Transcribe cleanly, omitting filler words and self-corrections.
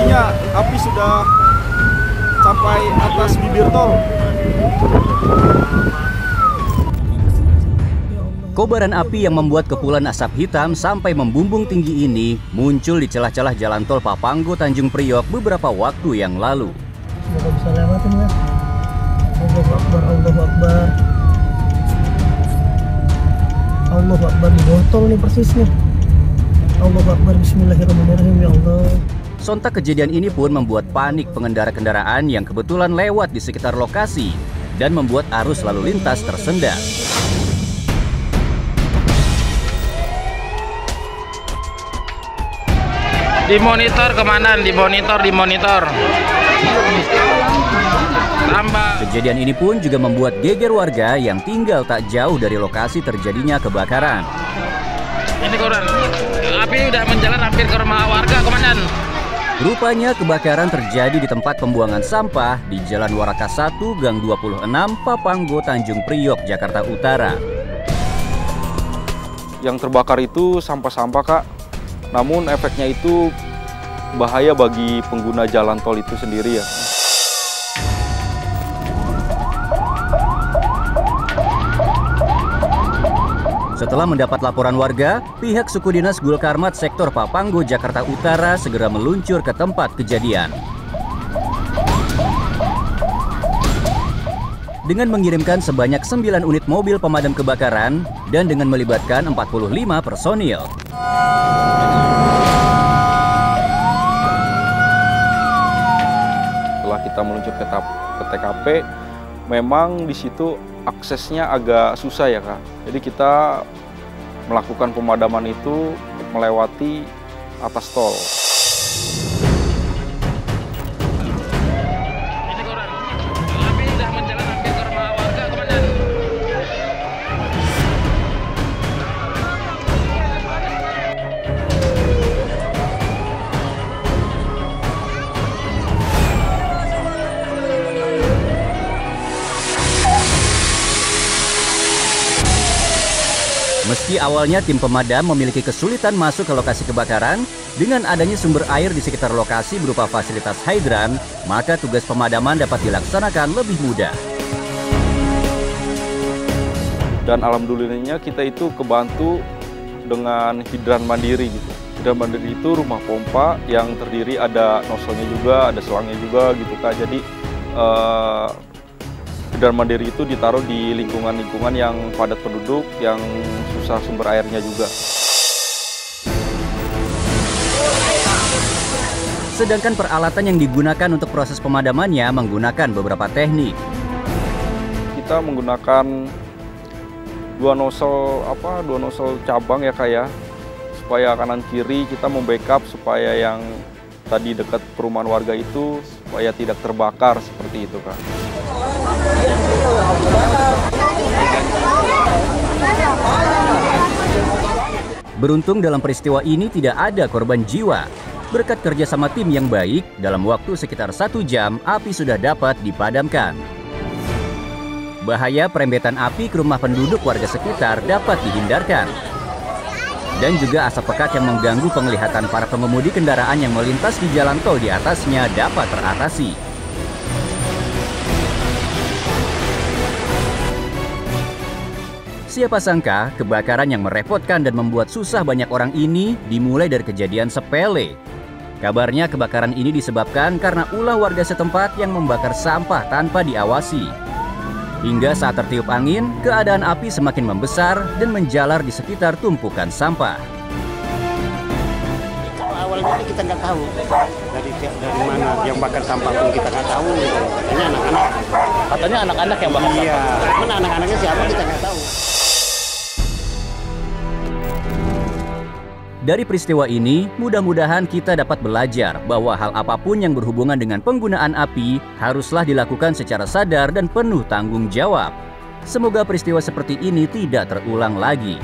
kondisinya api sudah sampai atas bibir tol. Kobaran api yang membuat kepulan asap hitam sampai membumbung tinggi ini muncul di celah-celah jalan tol Papanggo Tanjung Priok beberapa waktu yang lalu. Semoga bisa lewatin ya. Allahu Akbar, Allahu Akbar. Allahu Akbar, di botol nih persisnya. Allahu Akbar, bismillahirrahmanirrahim, ya Allah. Sontak kejadian ini pun membuat panik pengendara kendaraan yang kebetulan lewat di sekitar lokasi dan membuat arus lalu lintas tersendat. Dimonitor kemana? Dimonitor. Tambah. Kejadian ini pun juga membuat geger warga yang tinggal tak jauh dari lokasi terjadinya kebakaran. Ini koran, api udah menjalar hampir ke rumah warga, Komandan. Rupanya kebakaran terjadi di tempat pembuangan sampah di Jalan Waraka 1, Gang 26, Papanggo, Tanjung Priok, Jakarta Utara. Yang terbakar itu sampah-sampah, Kak. Namun efeknya itu bahaya bagi pengguna jalan tol itu sendiri ya. Setelah mendapat laporan warga, pihak suku dinas Gulkarmat Sektor Papanggo, Jakarta Utara segera meluncur ke tempat kejadian. Dengan mengirimkan sebanyak 9 unit mobil pemadam kebakaran dan dengan melibatkan 45 personil. Setelah kita meluncur ke TKP, memang di situ aksesnya agak susah ya, Kak. Jadi kita melakukan pemadaman itu melewati atas tol. Ini koran, api udah menjalar hampir ke rumah warga, Komandan. Meski awalnya tim pemadam memiliki kesulitan masuk ke lokasi kebakaran, dengan adanya sumber air di sekitar lokasi berupa fasilitas hidran, maka tugas pemadaman dapat dilaksanakan lebih mudah. Dan alhamdulillahnya kita itu kebantu dengan hidran mandiri gitu. Hidran mandiri itu rumah pompa yang terdiri ada nozzle-nya juga, ada selangnya juga gitu, Kak. Jadi hidran mandiri itu ditaruh di lingkungan-lingkungan yang padat penduduk, yang susah sumber airnya juga. Sedangkan peralatan yang digunakan untuk proses pemadamannya menggunakan beberapa teknik. Kita menggunakan dua nozzle cabang ya, Kak ya, supaya kanan kiri kita membackup supaya yang tadi dekat perumahan warga itu supaya tidak terbakar seperti itu, Kak. Beruntung dalam peristiwa ini tidak ada korban jiwa. Berkat kerjasama tim yang baik, dalam waktu sekitar 1 jam, api sudah dapat dipadamkan. Bahaya perembetan api ke rumah penduduk warga sekitar dapat dihindarkan. Dan juga asap pekat yang mengganggu penglihatan para pengemudi kendaraan yang melintas di jalan tol di atasnya dapat teratasi. Siapa sangka kebakaran yang merepotkan dan membuat susah banyak orang ini dimulai dari kejadian sepele. Kabarnya kebakaran ini disebabkan karena ulah warga setempat yang membakar sampah tanpa diawasi. Hingga saat tertiup angin, keadaan api semakin membesar dan menjalar di sekitar tumpukan sampah. Kalau awalnya kita nggak tahu dari mana yang bakar sampah pun kita nggak tahu. Katanya anak-anak. Katanya anak-anak yang bakar Iya, sampah. mana anak-anaknya siapa kita nggak tahu. Dari peristiwa ini, mudah-mudahan kita dapat belajar bahwa hal apapun yang berhubungan dengan penggunaan api haruslah dilakukan secara sadar dan penuh tanggung jawab. Semoga peristiwa seperti ini tidak terulang lagi.